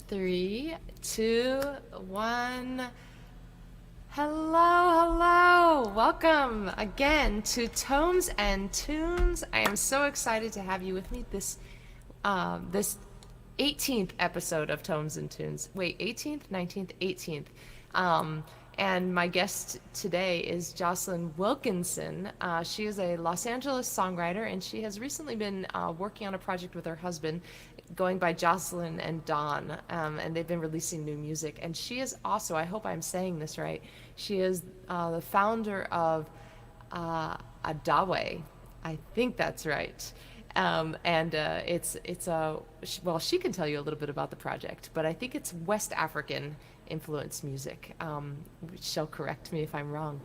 Three, two, one. Hello. Welcome again to Tomes and Tunes. I am so excited to have you with me this 18th episode of Tomes and Tunes. Wait, 18th, 19th, 18th. And my guest today is Joselyn Wilkinson. She is a Los Angeles songwriter, and she has recently been working on a project with her husband going by Joselyn and Don, and they've been releasing new music. And she is also, I hope I'm saying this right, she is the founder of ADAAWE. I think that's right. And it's well, she can tell you a little bit about the project, but I think it's West African influenced music. She'll correct me if I'm wrong.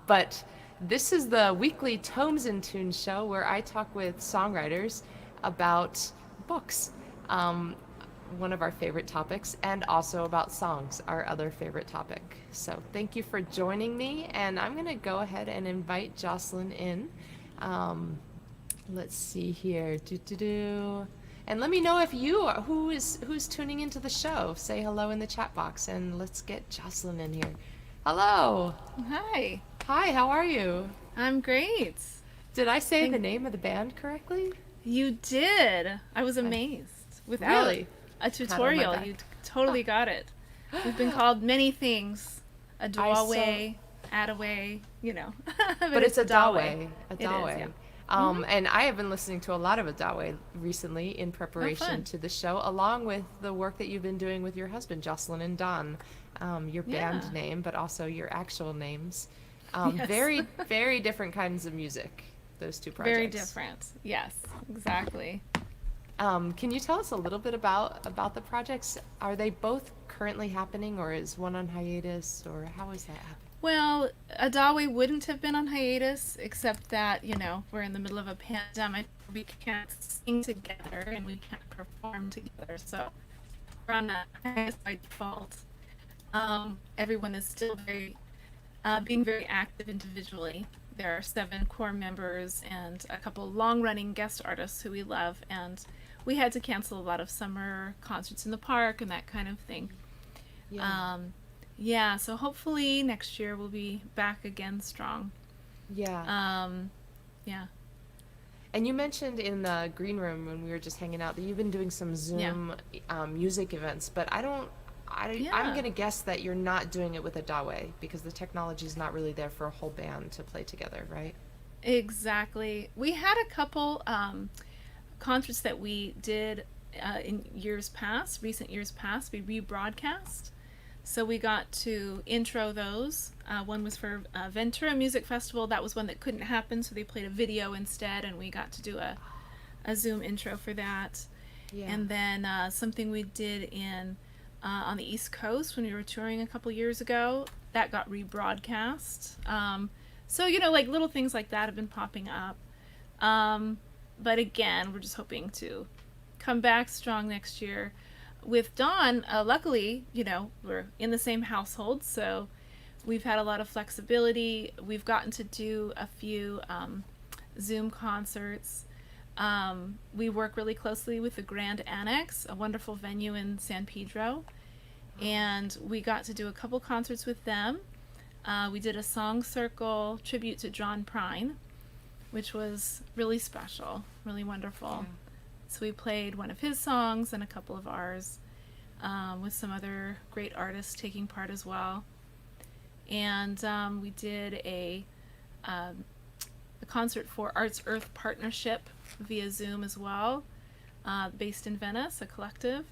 But this is the weekly Tomes and Tunes show where I talk with songwriters about books, one of our favorite topics, and also about songs, our other favorite topic. So thank you for joining me, and I'm going to go ahead and invite Joselyn in. Let's see here. And let me know if who's tuning into the show. Say hello in the chat box, and let's get Joselyn in here. Hello. Hi. Hi, how are you? I'm great. Did I say the name of the band correctly? You did. I was amazed. Without Really? a tutorial, you totally got it. We've been called many things. ADAAWE, ADAAWE, you know. But it's ADAAWE. It is, yeah. And I have been listening to a lot of ADAAWE recently in preparation to the show, along with the work that you've been doing with your husband, Joselyn and Don, your band name, but also your actual names. Yes. Very, very different kinds of music, those two projects. Very different. Yes, exactly. Can you tell us a little bit about the projects? Are they both currently happening, or is one on hiatus, or how is that happening? Well, ADAAWE wouldn't have been on hiatus, except that, we're in the middle of a pandemic. We can't sing together and we can't perform together, so we're on that hiatus by default. Everyone is still being very active individually. There are 7 core members and a couple long-running guest artists who we love, and we had to cancel a lot of summer concerts in the park and that kind of thing. Yeah. So hopefully next year we'll be back again strong. Yeah. Yeah. And you mentioned in the green room when we were just hanging out that you've been doing some Zoom music events, but I'm going to guess that you're not doing it with ADAAWE because the technology is not really there for a whole band to play together, right? Exactly. We had a couple concerts that we did in recent years past, we rebroadcast. So we got to intro those. One was for Ventura Music Festival. That was one that couldn't happen, so they played a video instead, and we got to do a Zoom intro for that. Yeah. And then something we did on the East Coast when we were touring a couple years ago, that got rebroadcast. So, like little things like that have been popping up. But again, we're just hoping to come back strong next year. With Dawn, luckily, we're in the same household, so we've had a lot of flexibility. We've gotten to do a few Zoom concerts. We work really closely with the Grand Annex, a wonderful venue in San Pedro, and we got to do a couple concerts with them. We did a song circle tribute to John Prine, which was really special, really wonderful. Yeah. So we played one of his songs and a couple of ours, with some other great artists taking part as well. And we did a concert for Arts Earth Partnership via Zoom as well, based in Venice, a collective.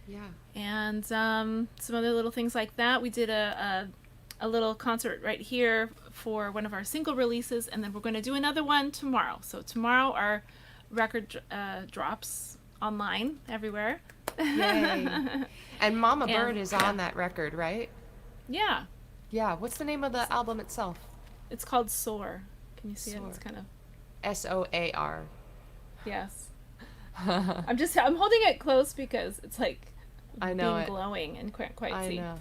Yeah. And some other little things like that. We did a little concert right here for one of our single releases, and then we're going to do another one tomorrow. So tomorrow our record drops online everywhere. Yay. And Mama Bird is on that record, right? Yeah. Yeah. What's the name of the album itself? It's called Soar. Can you see it? It's kind of SOAR. Yes. I'm holding it close because it's like being glowing and quite see. I know.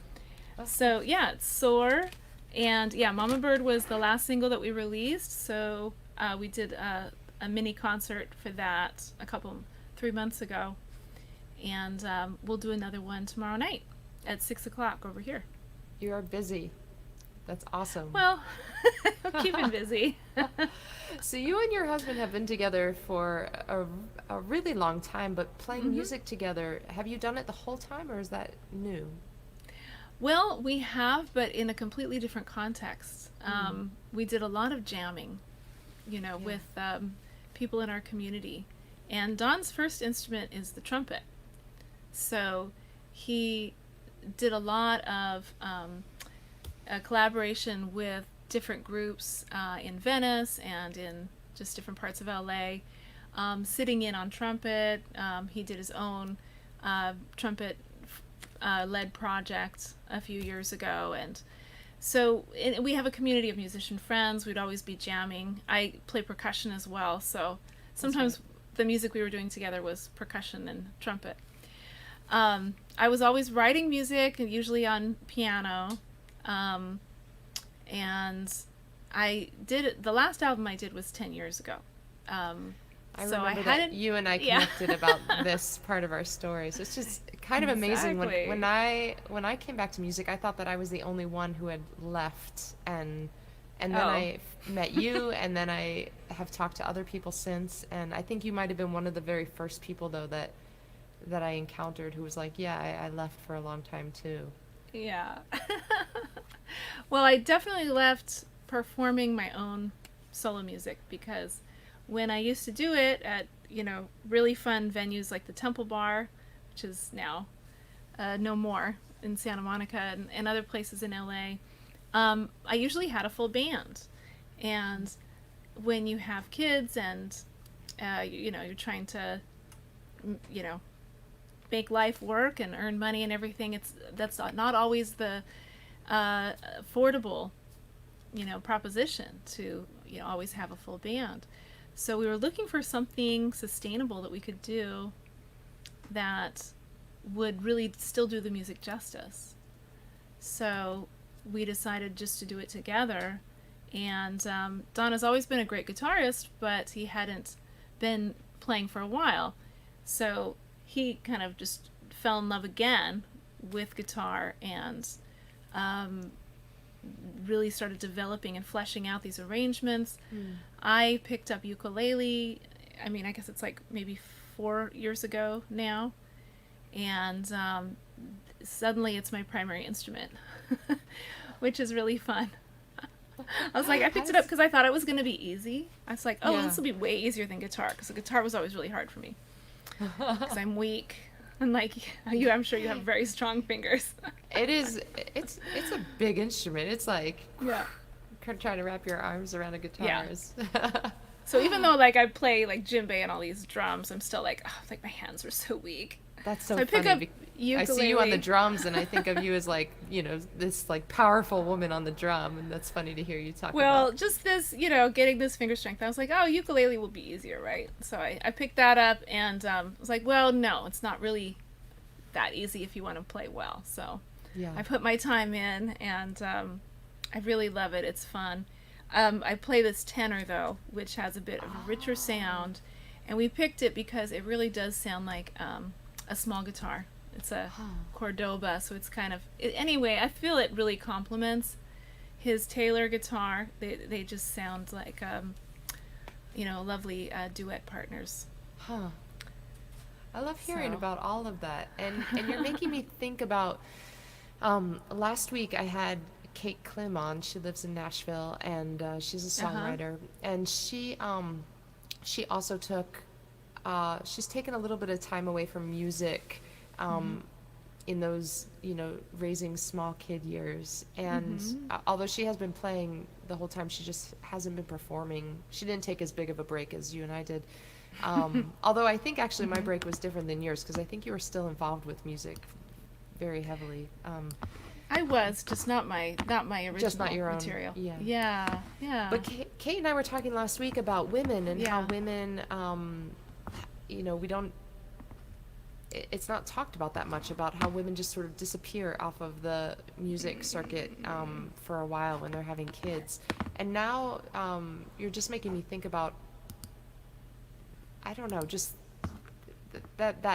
So yeah, it's Soar. And yeah, Mama Bird was the last single that we released, so we did a mini concert for that 3 months ago. and we'll do another one tomorrow night at 6 o'clock over here. You are busy. That's awesome. Well, keeping busy. So you and your husband have been together for a really long time, but playing music together, have you done it the whole time, or is that new? Well, we have, but in a completely different context. We did a lot of jamming, with people in our community. And Don's first instrument is the trumpet. So he did a lot of a collaboration with different groups in Venice and in just different parts of LA, sitting in on trumpet. He did his own trumpet led project a few years ago, and so we have a community of musician friends. We'd always be jamming. I play percussion as well, so sometimes the music we were doing together was percussion and trumpet. I was always writing music, usually on piano, and I did the last album I did was 10 years ago. I remember that you and I connected about this part of our story. So it's just kind of amazing. When I came back to music, I thought that I was the only one who had left, and then I met you, and then I have talked to other people since, and I think you might have been one of the very first people though that I encountered who was like, yeah, I left for a long time too. Yeah. Well, I definitely left performing my own solo music, because when I used to do it at, really fun venues like the Temple Bar, which is now no more, in Santa Monica and other places in LA, I usually had a full band. And when you have kids and, you're trying to, make life work and earn money and everything, that's not always the affordable, proposition to, always have a full band. So we were looking for something sustainable that we could do that would really still do the music justice. So we decided just to do it together. And Don has always been a great guitarist, but he hadn't been playing for a while. So he kind of just fell in love again with guitar and really started developing and fleshing out these arrangements. I picked up ukulele, I guess it's like maybe 4 years ago now, and suddenly it's my primary instrument, which is really fun. I was like, I picked it up because I thought it was going to be easy. I was like, this will be way easier than guitar, because the guitar was always really hard for me because I'm weak. And like you, I'm sure you have very strong fingers. It's a big instrument. It's like trying to wrap your arms around a guitar. Yeah. So even though like I play like djembe and all these drums, I'm still like, my hands are so weak. That's so I funny. pick up ukulele. I see you on the drums, and I think of you as like, this like powerful woman on the drum, and that's funny to hear you talk about. Well, just this, getting this finger strength. I was like, ukulele will be easier, right? So I picked that up, and was like, well, no, it's not really that easy if you want to play well. So I put my time in, and I really love it. It's fun. I play this tenor though, which has a bit of a richer sound, and we picked it because it really does sound like a small guitar. It's a Cordoba, so it's kind of anyway, I feel it really complements his Taylor guitar. They just sound like lovely duet partners. I love hearing about all of that, and you're making me think about last week I had Kate Klim on. She lives in Nashville, and she's a songwriter, and she also took she's taken a little bit of time away from music in those, raising small kid years. And although she has been playing the whole time, she just hasn't been performing. She didn't take as big of a break as you and I did. Although I think actually my break was different than yours, because I think you were still involved with music very heavily. I was, just not my original just not your material. Own. Yeah. But Kate and I were talking last week about women and how women, we don't. It's not talked about that much, about how women just sort of disappear off of the music circuit for a while when they're having kids. And now you're just making me think about, I don't know, just that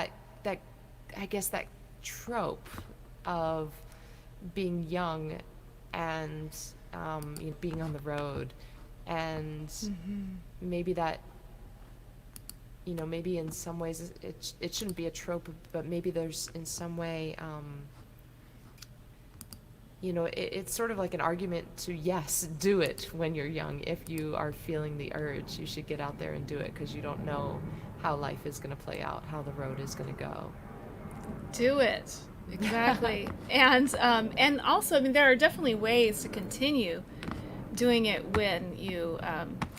I guess that trope of being young and being on the road, and maybe that, maybe in some ways it shouldn't be a trope, but maybe there's in some way, it's sort of like an argument to, yes, do it when you're young. If you are feeling the urge, you should get out there and do it, because you don't know how life is going to play out, how the road is going to go. Do it. Exactly. And also, I mean, there are definitely ways to continue doing it when you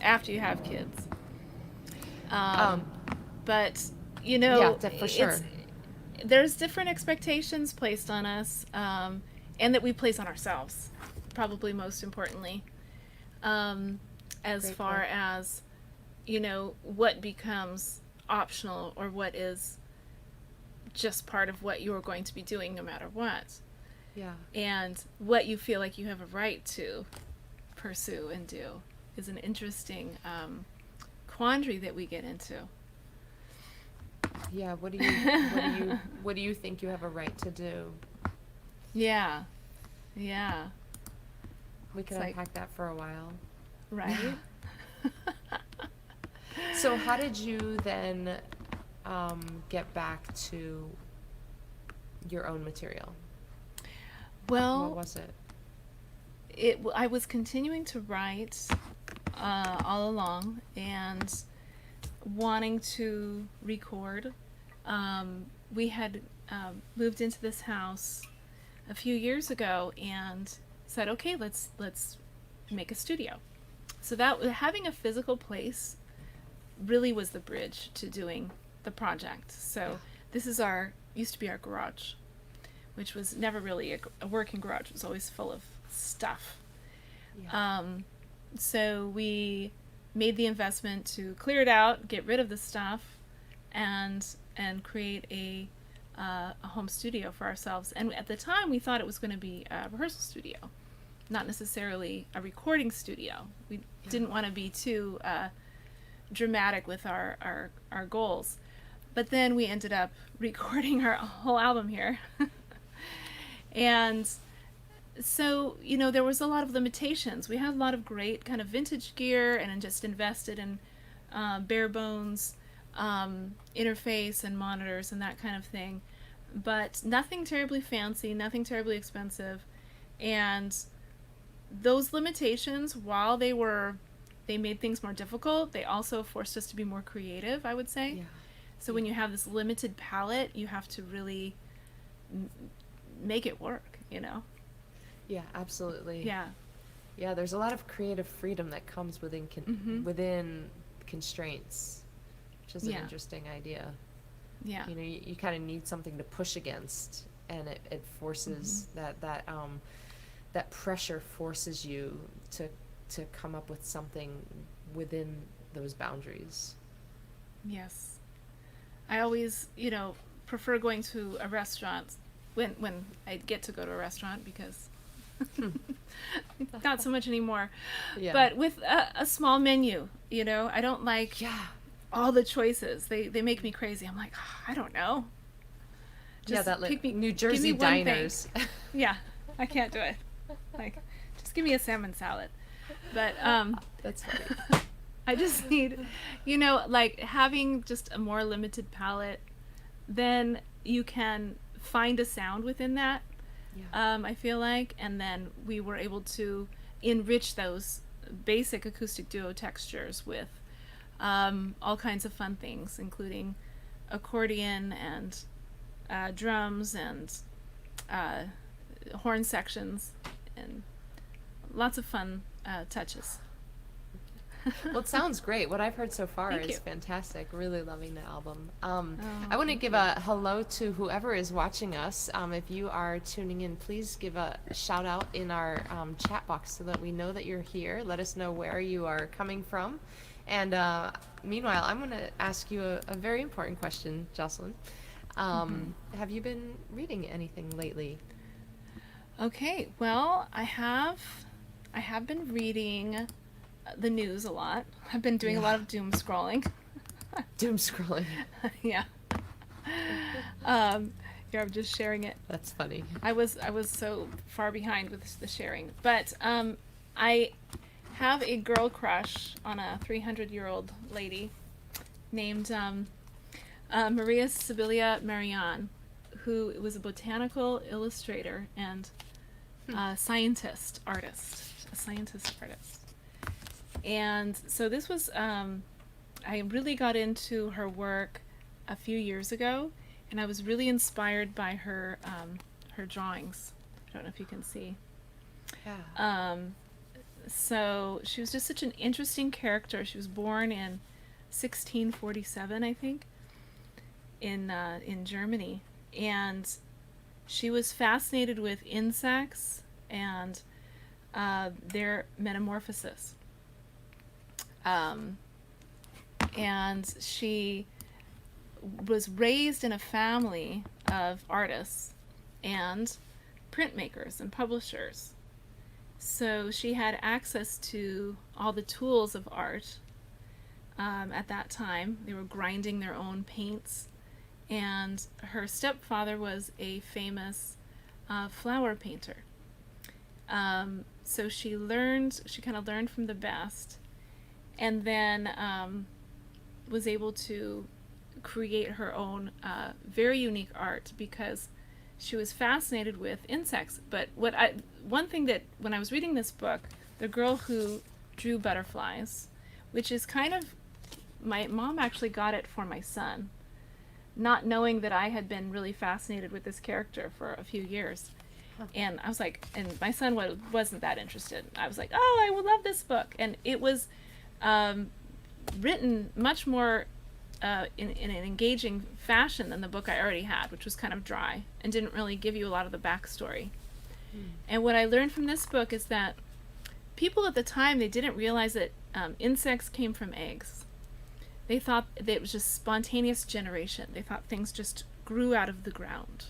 after you have kids. But Yeah, for sure. There's different expectations placed on us, and that we place on ourselves, probably most importantly, as Great far point. as what becomes optional or what is just part of what you're going to be doing no matter what, Yeah. and what you feel like you have a right to pursue and do is an interesting quandary that we get into. Yeah, what do you think you have a right to do? Yeah. We could It's unpack that for a while. right. So how did you then get back to your own material? What Well, was it? I was continuing to write all along and wanting to record. We had moved into this house a few years ago and said, okay, let's make a studio. So that having a physical place really was the bridge to doing the project. So this is used to be our garage, which was never really a working garage. It was always full of stuff. Yeah. So we made the investment to clear it out, get rid of the stuff, and create a home studio for ourselves. And at the time, we thought it was going to be a rehearsal studio, not necessarily a recording studio. We didn't want to be too dramatic with our goals. But then we ended up recording our whole album here. And so, there was a lot of limitations. We had a lot of great kind of vintage gear and just invested in bare bones interface and monitors and that kind of thing. But nothing terribly fancy, nothing terribly expensive. And those limitations, while they made things more difficult, they also forced us to be more creative, I would say. Yeah. So when you have this limited palette, you have to really make it work, Yeah, absolutely. Yeah. Yeah, there's a lot of creative freedom that comes within within constraints, which is an Yeah. interesting idea. Yeah. You kind of need something to push against, and it forces that pressure forces you to come up with something within those boundaries. Yes. I always, prefer going to a restaurant when I get to go to a restaurant, because not so much anymore. Yeah. But with a small menu, I don't like Yeah. all the choices. They make me crazy. I'm like, I don't know. Yeah, that pick me- New give Jersey me one thing. diners. Yeah, I can't do it. Like, just give me a salmon salad. But That's funny. I just need, like having just a more limited palette, then you can find a sound within that, Yeah. I feel like, and then we were able to enrich those basic acoustic duo textures with all kinds of fun things, including accordion and drums and horn sections and lots of fun touches. Well, it sounds great. What I've heard so far Thank is you. fantastic. Really loving the album. I Oh, want to thank give you. a hello to whoever is watching us. If you are tuning in, please give a shout out in our chat box so that we know that you're here. Let us know where you are coming from. And meanwhile, I'm going to ask you a very important question, Joselyn. Have you been reading anything lately? Okay, well, I have been reading the news a lot. I've been doing a lot of doom scrolling. Doom scrolling. Yeah. Here, I'm just sharing it. That's funny. I was so far behind with the sharing, but I have a girl crush on a 300-year-old lady named Maria Sibylla Marianne, who was a botanical illustrator and a scientist artist. And so this was, I really got into her work a few years ago, and I was really inspired by her drawings. I don't know if you can see. Yeah. So she was just such an interesting character. She was born in 1647, I think, in Germany, and she was fascinated with insects and their metamorphosis. And she was raised in a family of artists and printmakers and publishers. So she had access to all the tools of art at that time. They were grinding their own paints. And her stepfather was a famous flower painter. So she kind of learned from the best, and then was able to create her own very unique art because she was fascinated with insects. But one thing that when I was reading this book, the girl who drew butterflies, which is kind of, my mom actually got it for my son, not knowing that I had been really fascinated with this character for a few years. And I was like, and my son wasn't that interested. I was like, oh, I will love this book. And it was written much more in an engaging fashion than the book I already had, which was kind of dry and didn't really give you a lot of the backstory. And what I learned from this book is that people at the time, they didn't realize that insects came from eggs. They thought that it was just spontaneous generation. They thought things just grew out of the ground.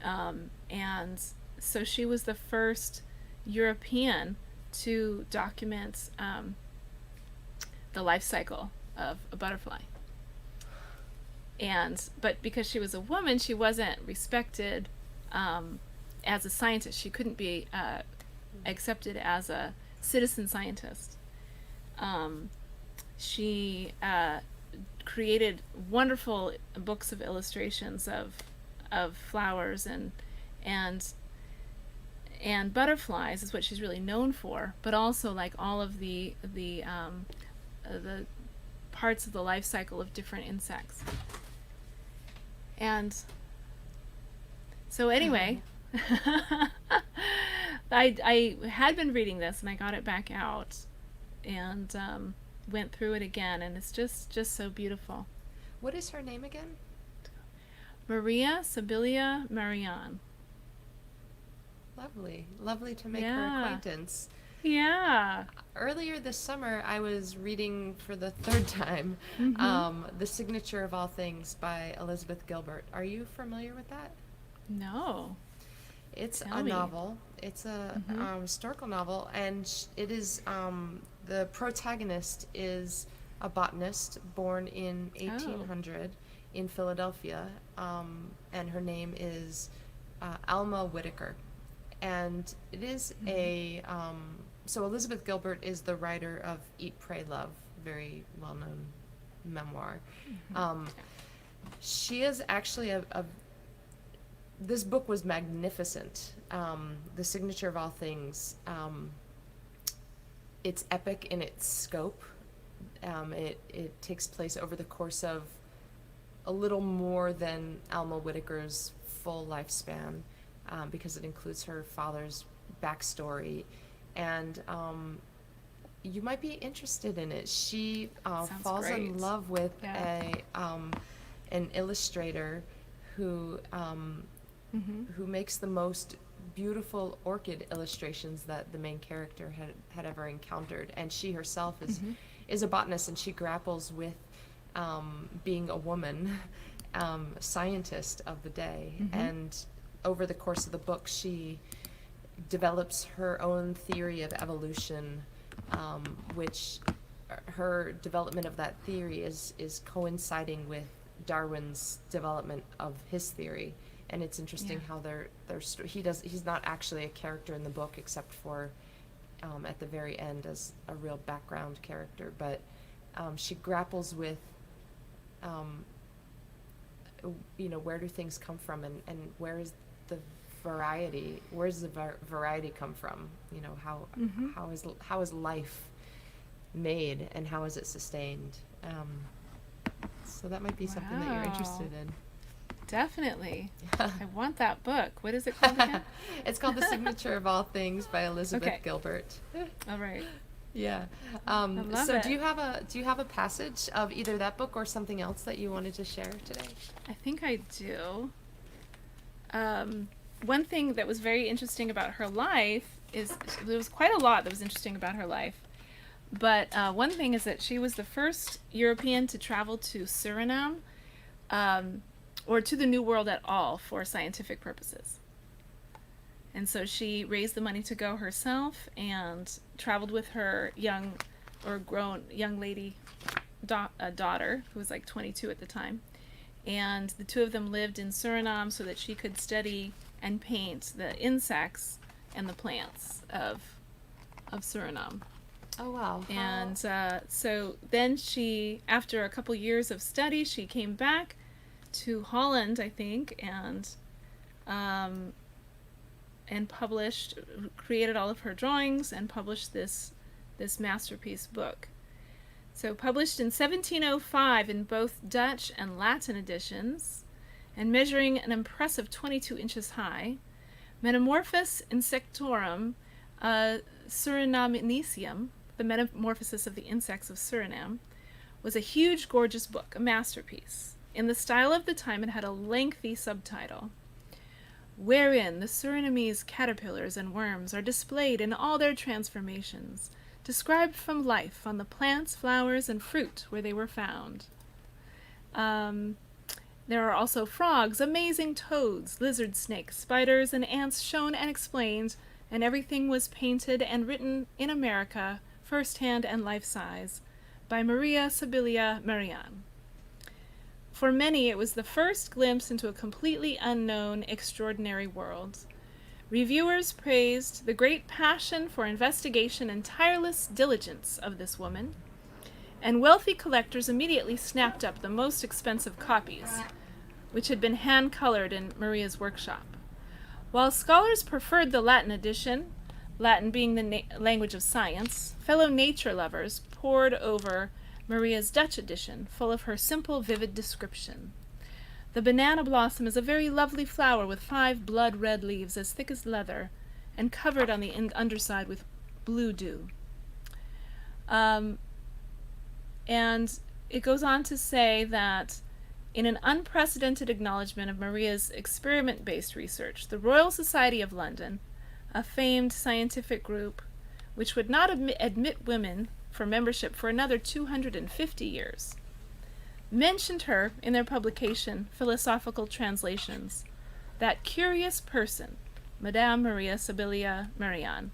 And so she was the first European to document the life cycle of a butterfly. But because she was a woman, she wasn't respected as a scientist. She couldn't be accepted as a citizen scientist. She created wonderful books of illustrations of flowers and butterflies is what she's really known for, but also like all of the parts of the life cycle of different insects. And so anyway, I had been reading this and I got it back out and went through it again, and it's just so beautiful. What is her name again? Maria Sibylla Marianne. Lovely to make her acquaintance. Yeah. Earlier this summer, I was reading for the third time The Signature of All Things by Elizabeth Gilbert. Are you familiar with that? No. It's Tell a me. novel. It's a historical novel, and it is the protagonist is a botanist born in 1800 in Philadelphia, and her name is Alma Whitaker. And it is so Elizabeth Gilbert is the writer of Eat, Pray, Love, very well-known memoir. She is actually this book was magnificent. The Signature of All Things. It's epic in its scope. It takes place over the course of a little more than Alma Whitaker's full lifespan, because it includes her father's backstory, and you might be interested in it. She falls great. in love with an illustrator who makes the most beautiful orchid illustrations that the main character had ever encountered, and she herself is a botanist, and she grapples with being a woman scientist of the day. And over the course of the book, she develops her own theory of evolution, which her development of that theory is coinciding with Darwin's development of his theory, and it's interesting how he's not actually a character in the book except for at the very end as a real background character, but she grapples with where do things come from, and where is the variety, where's the variety come from, how is life made and how is it sustained, so that might be something that you're interested in. Definitely. I want that book. What is it called again? It's called The Signature of All Things by Elizabeth Gilbert. All right. Yeah. I love so it. do you have a passage of either that book or something else that you wanted to share today? I think I do. One thing that was very interesting about her life is there was quite a lot that was interesting about her life. But one thing is that she was the first European to travel to Suriname, or to the New World at all, for scientific purposes. And so she raised the money to go herself and traveled with her young lady daughter, who was like 22 at the time. And the two of them lived in Suriname so that she could study and paint the insects and the plants of Suriname. Oh, wow. And so then she, after a couple years of study, she came back to Holland, I think, and created all of her drawings and published this masterpiece book. So published in 1705 in both Dutch and Latin editions, and measuring an impressive 22 inches high, Metamorphos Insectorum Surinamensium, the Metamorphosis of the Insects of Suriname, was a huge, gorgeous book, a masterpiece. In the style of the time, it had a lengthy subtitle, wherein the Surinamese caterpillars and worms are displayed in all their transformations, described from life on the plants, flowers, and fruit where they were found. There are also frogs, amazing toads, lizard snakes, spiders, and ants shown and explained, and everything was painted and written in America, first-hand and life-size, by Maria Sibylla Merian. For many, it was the first glimpse into a completely unknown, extraordinary world. Reviewers praised the great passion for investigation and tireless diligence of this woman, and wealthy collectors immediately snapped up the most expensive copies, which had been hand-colored in Maria's workshop. While scholars preferred the Latin edition, Latin being the language of science, fellow nature lovers pored over Maria's Dutch edition, full of her simple, vivid description. The banana blossom is a very lovely flower with 5 blood-red leaves as thick as leather and covered on the underside with blue dew. And it goes on to say that in an unprecedented acknowledgement of Maria's experiment-based research, the Royal Society of London, a famed scientific group which would not admit women for membership for another 250 years, mentioned her in their publication, Philosophical Translations, that curious person, Madame Maria Sibylla Merian,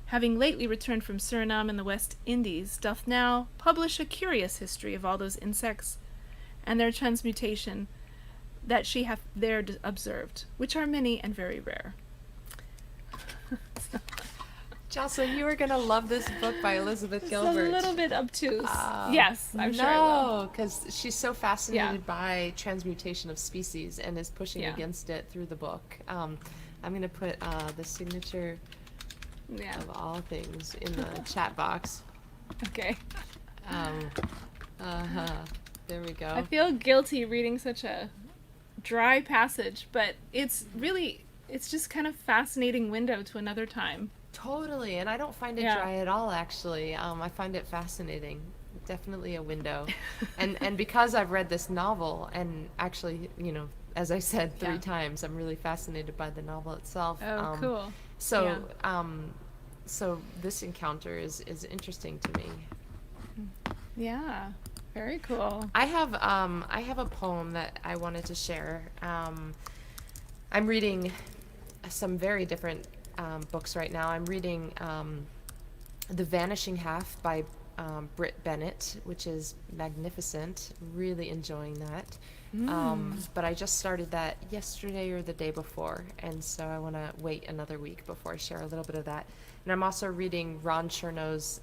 having lately returned from Suriname in the West Indies, doth now publish a curious history of all those insects and their transmutation that she hath there observed, which are many and very rare. Jocelyn, you are going to love this book by Elizabeth Gilbert. It's a little bit obtuse. Yes, I'm sure I will. No, because she's so fascinated by transmutation of species and is pushing against it through the book. I'm going to put the signature of all things in the chat box. Okay. There we go. I feel guilty reading such a dry passage, but it's just kind of fascinating window to another time. Totally, and I don't find it dry at all, actually. I find it fascinating. Definitely a window. and because I've read this novel, and actually, as I said 3 times, I'm really fascinated by the novel itself. Oh, cool. So, so this encounter is interesting to me. Yeah, very cool. I have a poem that I wanted to share. I'm reading some very different books right now. I'm reading The Vanishing Half by Britt Bennett, which is magnificent. Really enjoying that. But I just started that yesterday or the day before, and so I want to wait another week before I share a little bit of that. And I'm also reading Ron Chernow's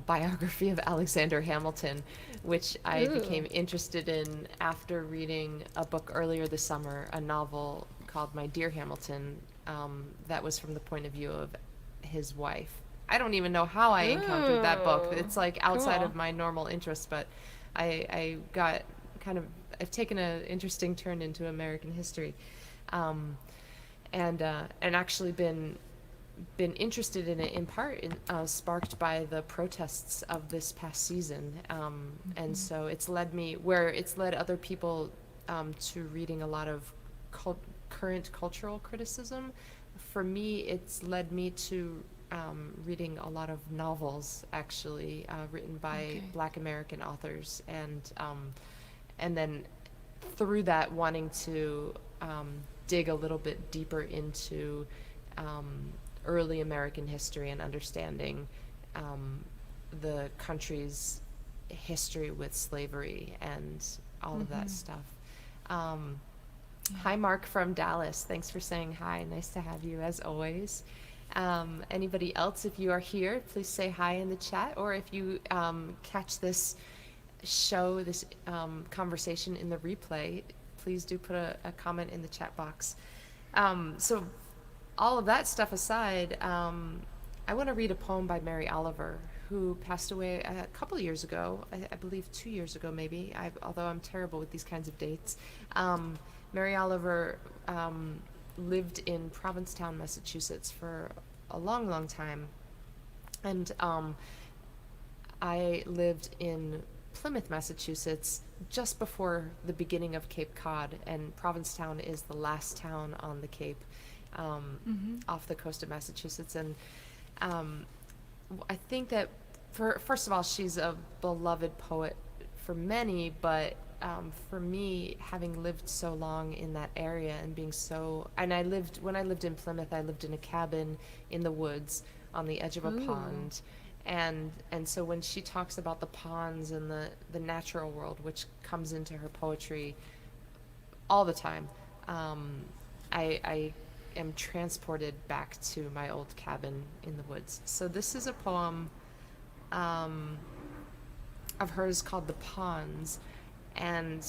biography of Alexander Hamilton, which I Ooh. became interested in after reading a book earlier this summer, a novel called My Dear Hamilton, that was from the point of view of his wife. I don't even know how I encountered that book. Ooh, It's like outside cool. of my normal interest, but I got kind of, I've taken an interesting turn into American history, and actually been interested in it in part sparked by the protests of this past season, and so it's led other people to reading a lot of current cultural criticism. For me, it's led me to reading a lot of novels, actually, written by Okay. Black American authors, and then through that wanting to dig a little bit deeper into early American history and understanding the country's history with slavery and all of that stuff. Hi, Mark from Dallas. Thanks for saying hi. Nice to have you, as always. Anybody else, if you are here, please say hi in the chat, or if you catch this show, this conversation in the replay, please do put a comment in the chat box. So all of that stuff aside, I want to read a poem by Mary Oliver, who passed away a couple years ago, I believe 2 years ago maybe, although I'm terrible with these kinds of dates. Mary Oliver lived in Provincetown, Massachusetts for a long, long time, and I lived in Plymouth, Massachusetts, just before the beginning of Cape Cod, and Provincetown is the last town on the Cape, off the coast of Massachusetts. And I think that, first of all, she's a beloved poet for many, but for me, having lived so long in that area and being so, and when I lived in Plymouth, I lived in a cabin in the woods on the edge of a Ooh. pond. And so when she talks about the ponds and the natural world, which comes into her poetry all the time, I am transported back to my old cabin in the woods. So this is a poem of hers called The Ponds. And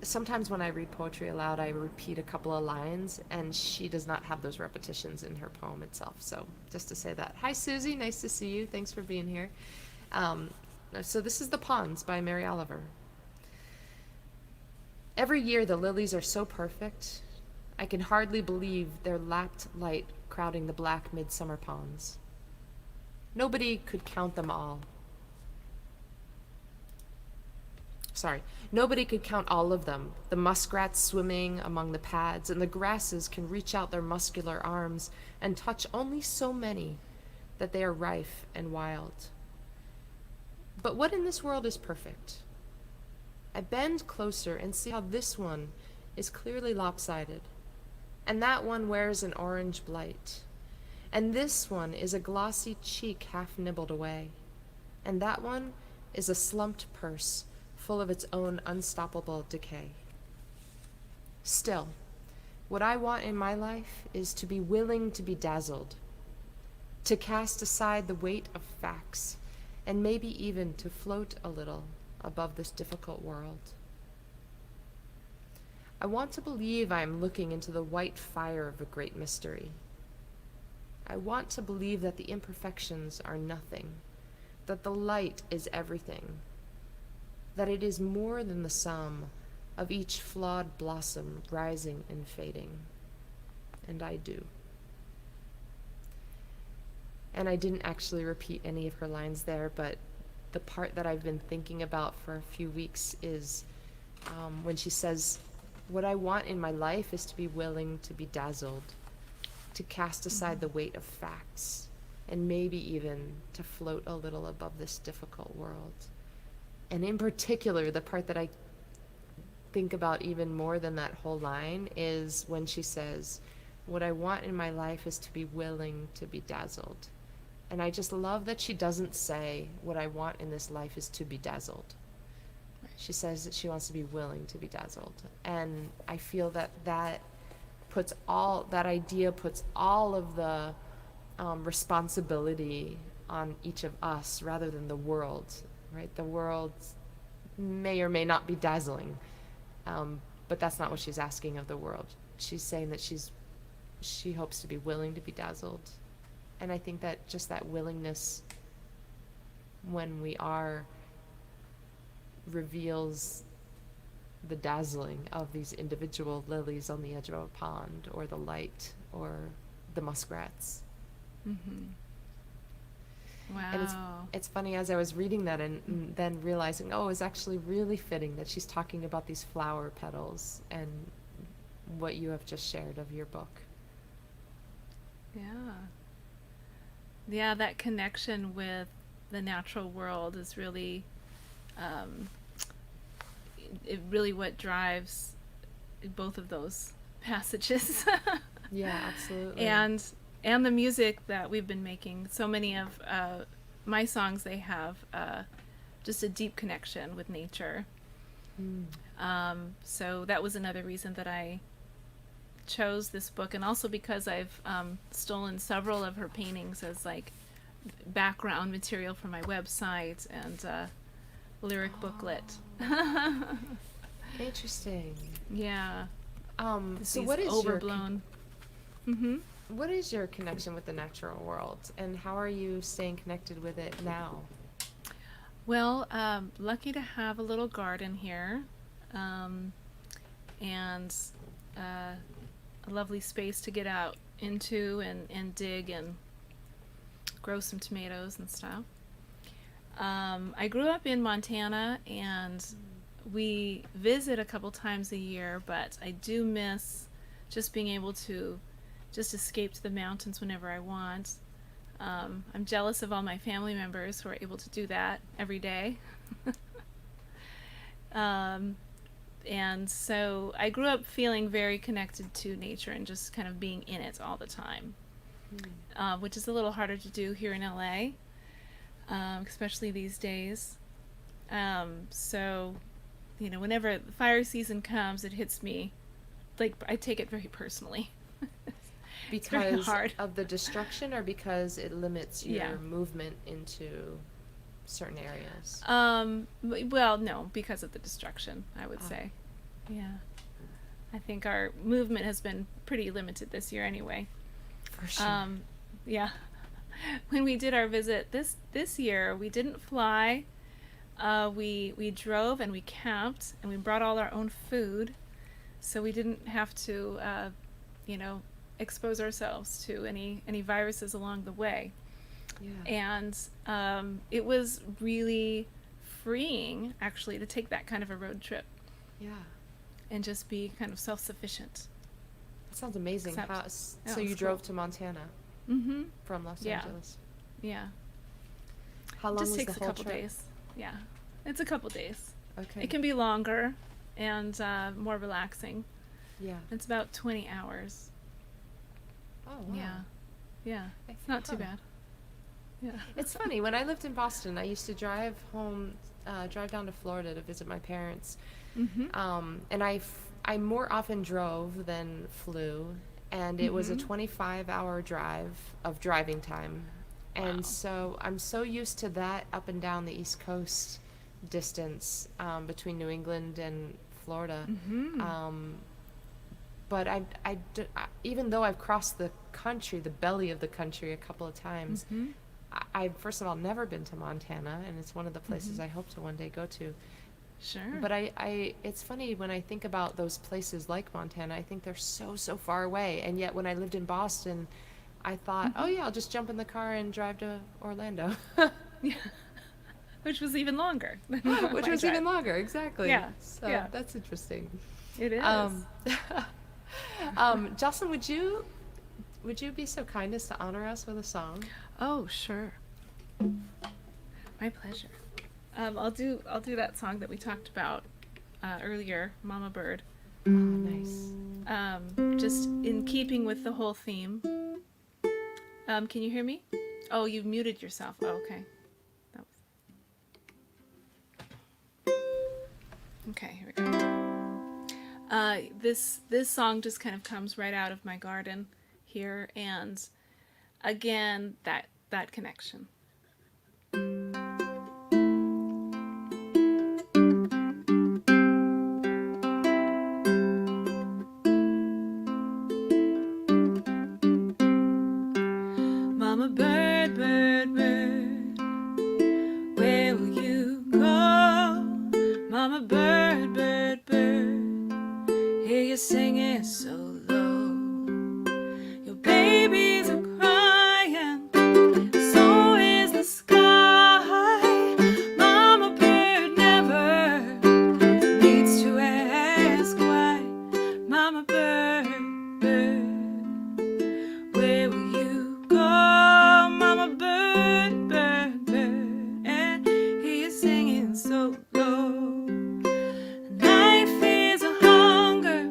sometimes when I read poetry aloud, I repeat a couple of lines, and she does not have those repetitions in her poem itself. So just to say that. Hi, Susie. Nice to see you. Thanks for being here. So this is The Ponds by Mary Oliver. Every year the lilies are so perfect, I can hardly believe their lapped light crowding the black midsummer ponds. Nobody could count them all. Nobody could count all of them, the muskrats swimming among the pads, and the grasses can reach out their muscular arms and touch only so many that they are rife and wild. But what in this world is perfect? I bend closer and see how this one is clearly lopsided, and that one wears an orange blight, and this one is a glossy cheek half nibbled away, and that one is a slumped purse full of its own unstoppable decay. Still, what I want in my life is to be willing to be dazzled, to cast aside the weight of facts, and maybe even to float a little above this difficult world. I want to believe I am looking into the white fire of a great mystery. I want to believe that the imperfections are nothing, that the light is everything, that it is more than the sum of each flawed blossom rising and fading. And I do. And I didn't actually repeat any of her lines there, but the part that I've been thinking about for a few weeks is when she says, what I want in my life is to be willing to be dazzled, to cast aside the weight of facts, and maybe even to float a little above this difficult world. And in particular, the part that I think about even more than that whole line is when she says, what I want in my life is to be willing to be dazzled. And I just love that she doesn't say, what I want in this life is to be dazzled. She says that she wants to be willing to be dazzled. And I feel that that idea puts all of the responsibility on each of us rather than the world, right? The world may or may not be dazzling, but that's not what she's asking of the world. She's saying that she hopes to be willing to be dazzled. And I think that just that willingness, when we are, reveals the dazzling of these individual lilies on the edge of a pond, or the light, or the muskrats. Mm-hmm. Wow. And it's funny, as I was reading that and then realizing, oh, it's actually really fitting that she's talking about these flower petals and what you have just shared of your book. Yeah. Yeah, that connection with the natural world is really, really what drives both of those passages. Yeah, absolutely. And the music that we've been making. So many of my songs, they have just a deep connection with nature. So that was another reason that I chose this book, and also because I've stolen several of her paintings as like background material for my website and lyric booklet. Interesting. Yeah. So what is overblown? what is your connection with the natural world, and how are you staying connected with it now? Well, lucky to have a little garden here, and a lovely space to get out into and dig and grow some tomatoes and stuff. I grew up in Montana, and we visit a couple times a year, but I do miss just being able to just escape to the mountains whenever I want. I'm jealous of all my family members who are able to do that every day. And so I grew up feeling very connected to nature and just kind of being in it all the time, which is a little harder to do here in LA, especially these days. So, you know, whenever the fire season comes, it hits me, like, I take it very personally. Because of the destruction, or because it limits your movement into certain areas? Well, no, because of the destruction, I would say. Yeah. I think our movement has been pretty limited this year anyway. For sure. Yeah. When we did our visit this year, we didn't fly. We drove and we camped, and we brought all our own food, so we didn't have to, expose ourselves to any viruses along the way. Yeah. And it was really freeing, actually, to take that kind of a road trip. Yeah. And just be kind of self-sufficient. That sounds amazing. So you drove to Montana from Los Angeles? Yeah. How long was the whole trip? Just takes a couple days. Yeah. It's a couple days. Okay. It can be longer and more relaxing. Yeah. It's about 20 hours. Oh, wow. Yeah. Yeah. It's not too bad. Yeah. It's funny. When I lived in Boston, I used to drive down to Florida to visit my parents. And I more often drove than flew. And it was a 25-hour drive of driving time. Wow. And so I'm so used to that up and down the East Coast distance between New England and Florida. But even though I've crossed the country, the belly of the country, a couple of times, I've, first of all, never been to Montana, and it's one of the places I hope to one day go to. Sure. But it's funny when I think about those places like Montana, I think they're so far away. And yet when I lived in Boston, I thought, oh yeah, I'll just jump in the car and drive to Orlando. Yeah. Which was even longer. Which was even longer, exactly. Yeah. So that's interesting. It is. Jocelyn, would you be so kind as to honor us with a song? Oh, sure. My pleasure. I'll do that song that we talked about earlier, Mama Bird. Oh, nice. Just in keeping with the whole theme. Can you hear me? Oh, you muted yourself. Oh, okay. That was... Okay, here we go. This song just kind of comes right out of my garden here, and again, that connection. Mama bird, bird, bird, where will you go? Mama bird, bird, bird, hear you singing so low. Your babies are crying, so is the sky. Mama bird never needs to ask why. Mama bird, bird, where will you go? Mama bird, bird, bird, and he is singing so low. Life is a hunger,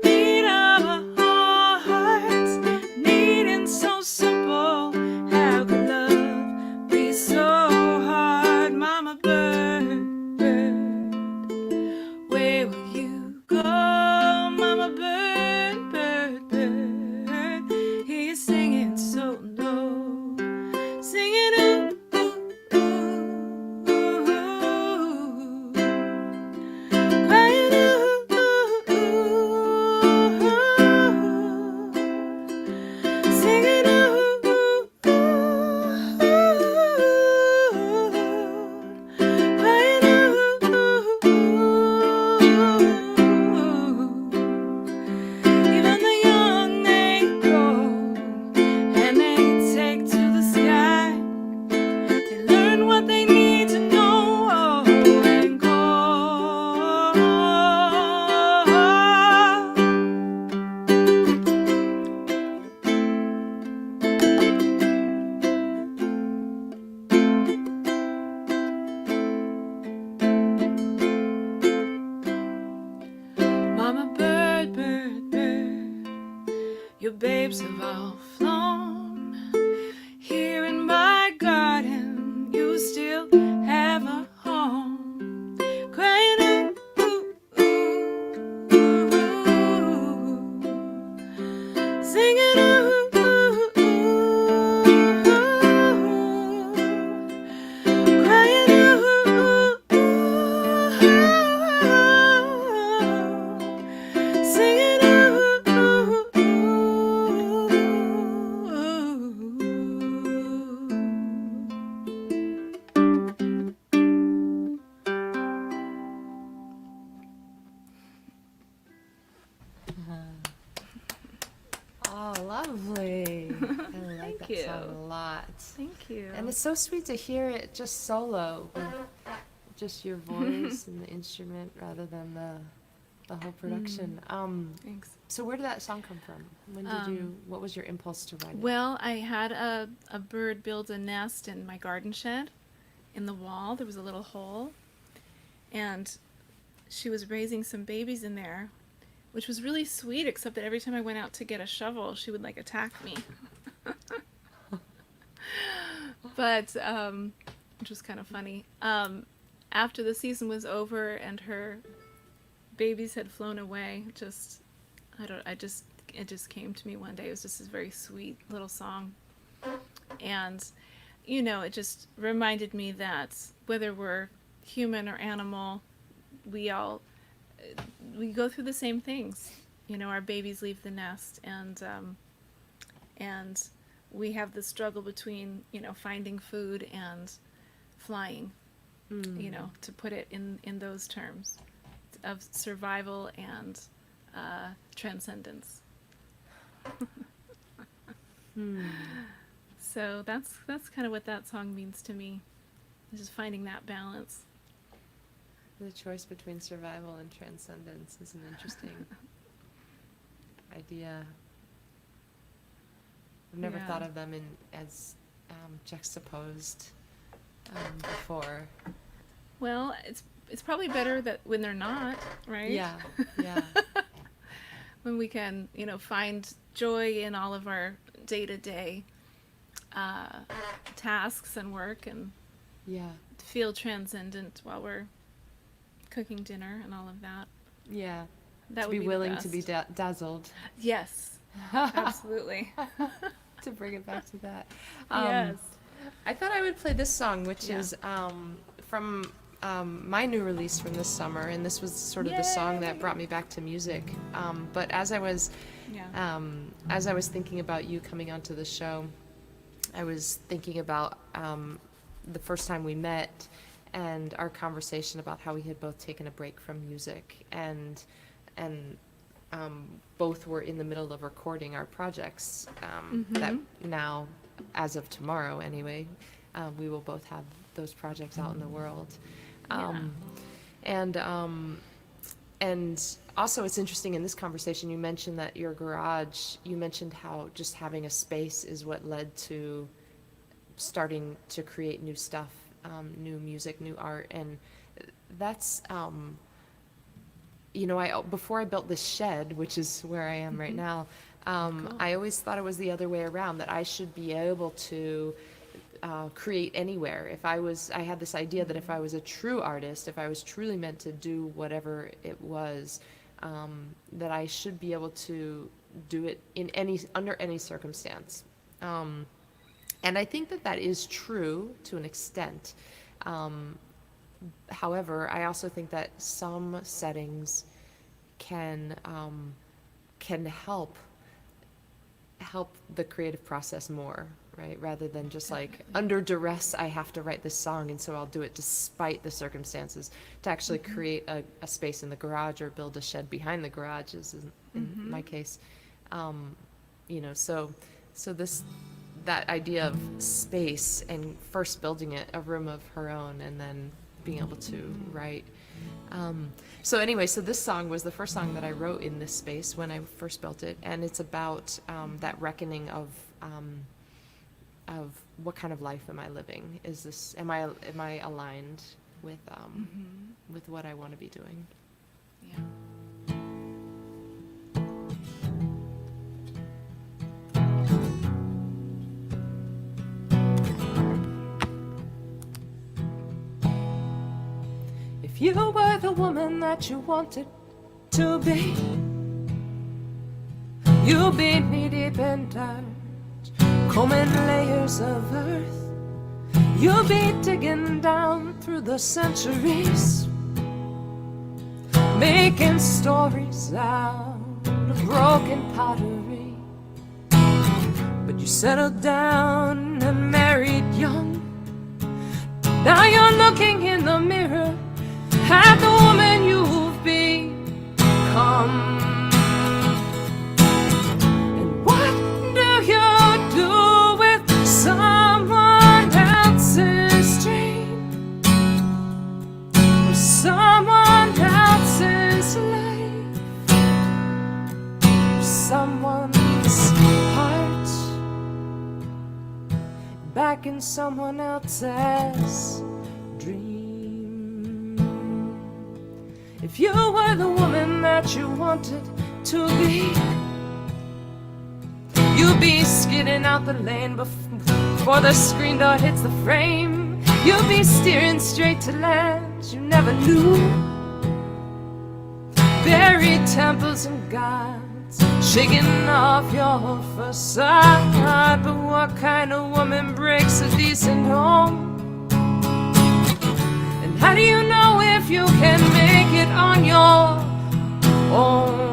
beat of our hearts, needing so simple. How could love be so hard? Mama bird, bird, where will you go? Mama bird, bird, bird, he is singing so low, singing ooh, ooh, ooh, ooh, crying ooh, ooh, ooh, singing ooh, ooh, ooh, crying ooh, ooh, ooh. Even the young, they grow, and they take to the sky. They learn what they need to know and go. Mama bird, bird, bird, your babes have all flown. Here in my garden, you still have a home. Crying ooh, ooh, ooh, ooh, singing ooh, ooh, ooh, crying ooh, ooh, ooh, singing ooh, ooh, Oh, lovely. I like that you. song a lot. Thank you. And it's so sweet to hear it just solo, with just your voice and the instrument rather than the whole production. Thanks. So where did that song come from? When did what was your impulse to write it? Well, I had a bird build a nest in my garden shed. In the wall, there was a little hole, and she was raising some babies in there, which was really sweet, except that every time I went out to get a shovel, she would like attack me. But which was kind of funny. After the season was over and her babies had flown away, it just came to me one day. It was just this very sweet little song, and it just reminded me that whether we're human or animal, we go through the same things. Our babies leave the nest, and we have the struggle between finding food and flying. To put it in those terms of survival and transcendence. So that's kind of what that song means to me. Just finding that balance. The choice between survival and transcendence is an interesting idea. I've never Yeah. thought of them as juxtaposed before. Well, it's probably better that when they're not, right? Yeah, yeah. When we can, find joy in all of our day-to-day tasks and work and Yeah. feel transcendent while we're cooking dinner and all of that. Yeah. That To would be be willing the to be best. dazzled. Yes, absolutely. To bring it back to that. Yes. I thought I would play this song, which Yeah. is from my new release from this summer, and this was sort of the song that Yay. brought me back to music. But as I was Yeah. thinking about you coming onto the show, I was thinking about the first time we met and our conversation about how we had both taken a break from music and both were in the middle of recording our projects that now, as of tomorrow anyway, we will both have those projects out in the world. And also it's interesting in this conversation, you mentioned that your garage, you mentioned how just having a space is what led to starting to create new stuff, new music, new art. And that's, before I built this shed, which is where I am right now, Cool. I always thought it was the other way around, that I should be able to create anywhere. I had this idea that if I was a true artist, if I was truly meant to do whatever it was, that I should be able to do it under any circumstance. And I think that is true to an extent. However, I also think that some settings can help the creative process more, right? Rather than just like under duress, I have to write this song, and so I'll do it despite the circumstances. To actually create a space in the garage or build a shed behind the garage is in my case. So that idea of space and first building it a room of her own and then being able to write. So this song was the first song that I wrote in this space when I first built it, and it's about that reckoning of what kind of life am I living? Am I aligned with what I want to be doing? Yeah. If you were the woman that you wanted to be, you'd be knee-deep in dirt, combing layers of earth. You'll be digging down through the centuries, making stories out of broken pottery. But you settled down and married young. Now you're looking in the mirror at the woman you've become. And what do you do with someone else's dream, or someone else's life, or someone's heart, back in someone else's dream? If you were the woman that you wanted to be, you'll be skidding out the lane before the screen door hits the frame. You'll be steering straight to land you never knew. Buried temples and gods shaking off your facade. But what kind of woman breaks a decent home? And how do you know if you can make it on your own?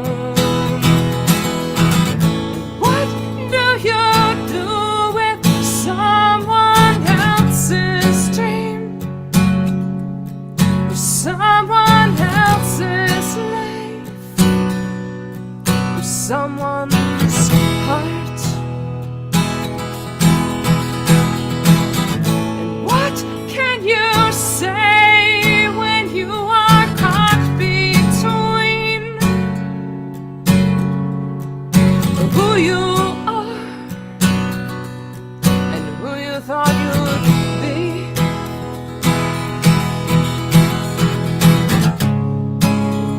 What do you do with someone else's dream, or someone else's life, or someone's heart? And what can you say when you are caught between who you are and who you thought you'd be?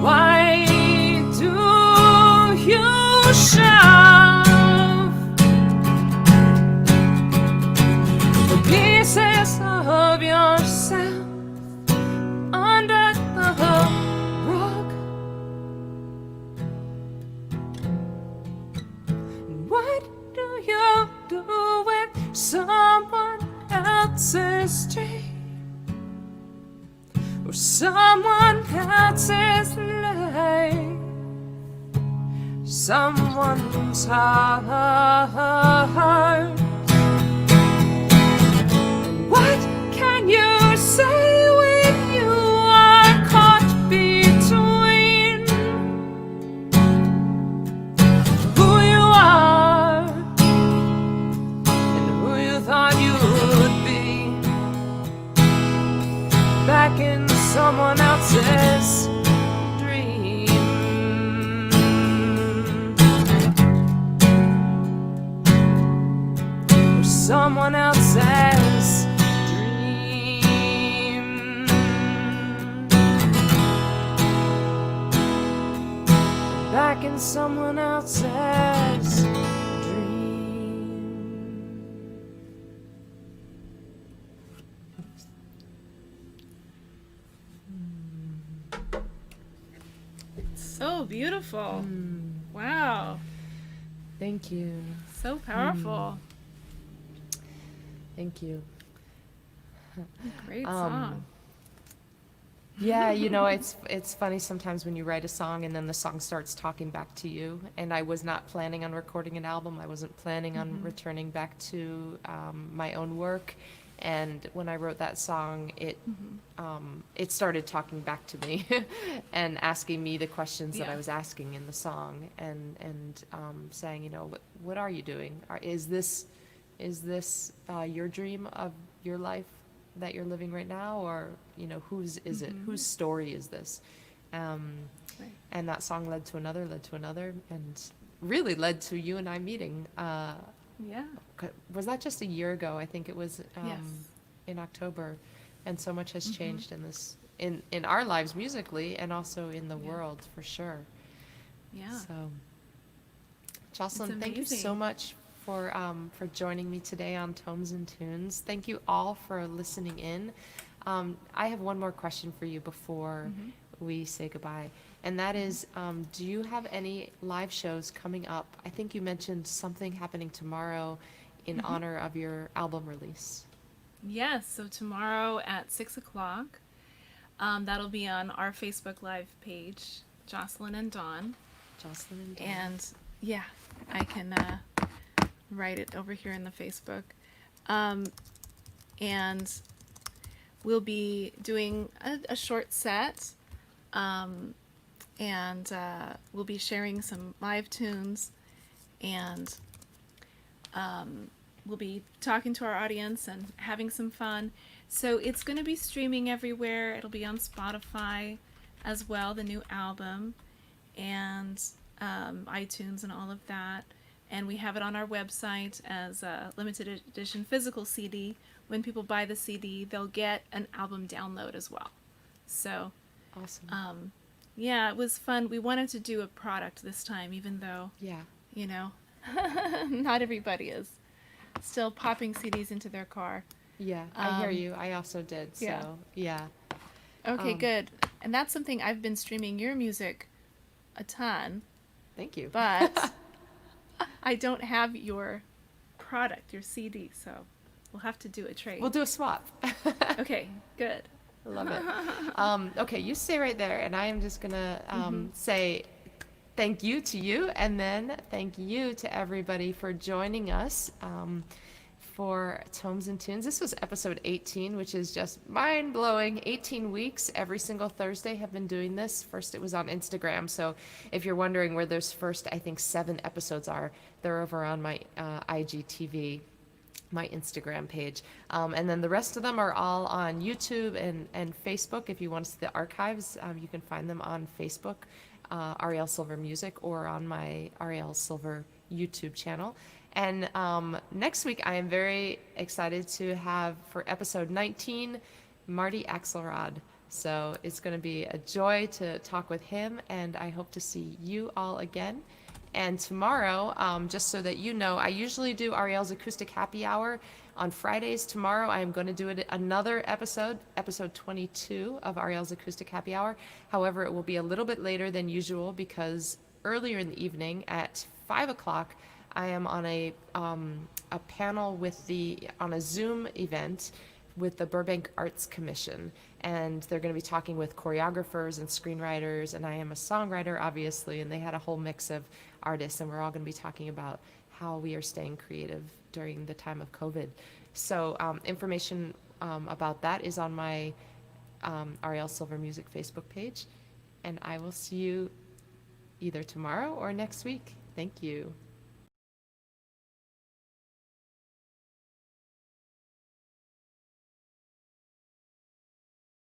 Why do you shove you with someone else's dream or someone else's life, someone's heart. What can you say when you are caught between who you are and who you thought you would be? Back in someone else's dream, or someone else's dream. Back in someone else's dream. So beautiful. Wow. Thank you. So powerful. Thank you. Great song. Yeah, you know, it's funny sometimes when you write a song and then the song starts talking back to you. And I was not planning on recording an album. I wasn't planning on returning back to my own work. And when I wrote that song, it started talking back to me and asking me the questions that I was asking in the song, and saying, you know, what are you doing? Is this your dream of your life that you're living right now, or you know, whose is it? Whose story is this? And that song led to another, and really led to you and I meeting. Yeah. Was that just a year ago? I think it was Yes. in October, and so much has changed in this in our lives musically, and also in the world for sure. Yeah. So, Joselyn, thank you so amazing. much for joining me today on Tomes and Tunes. Thank you all for listening in. I have one more question for you before we say goodbye, and that is, do you have any live shows coming up? I think you mentioned something happening tomorrow in honor of your album release. Yes, so tomorrow at 6 o'clock, that'll be on our Facebook Live page, Joselyn and Dawn. Joselyn and Dawn. And yeah, I can write it over here in the Facebook. And we'll be doing a short set, and we'll be sharing some live tunes, and we'll be talking to our audience and having some fun. So it's going to be streaming everywhere. It'll be on Spotify as well, the new album, and iTunes and all of that. And we have it on our website as a limited edition physical CD. When people buy the CD, they'll get an album download as well. So, Awesome. yeah, it was fun. We wanted to do a product this time, even though, Yeah. you know, not everybody is still popping CDs into their car. Yeah, I hear you. I also did. So, yeah. yeah. Okay, good. And that's something I've been streaming your music a ton, Thank you. but I don't have your product, your CD, so we'll have to do a trade. We'll do a swap. Okay, good. I love it. Okay, you stay right there, and I am just gonna say thank you to you, and then thank you to everybody for joining us for Tomes and Tunes. This was episode 18, which is just mind-blowing. 18 weeks, every single Thursday have been doing this. First it was on Instagram, so if you're wondering where those first, I think, 7 episodes are, they're over on my IGTV, my Instagram page. And then the rest of them are all on YouTube and Facebook. If you want to see the archives, you can find them on Facebook, Arielle Silver Music, or on my Arielle Silver YouTube channel. And next week, I am very excited to have, for episode 19, Marty Axelrod. So it's going to be a joy to talk with him, and I hope to see you all again. And tomorrow, just so that you know, I usually do Arielle's Acoustic Happy Hour on Fridays. Tomorrow, I am going to do another episode 22 of Arielle's Acoustic Happy Hour. However, it will be a little bit later than usual because earlier in the evening at 5 o'clock, I am on a panel on a Zoom event with the Burbank Arts Commission, and they're going to be talking with choreographers and screenwriters, and I am a songwriter, obviously, and they had a whole mix of artists, and we're all going to be talking about how we are staying creative during the time of COVID. So information about that is on my Arielle Silver Music Facebook page, and I will see you either tomorrow or next week. Thank you.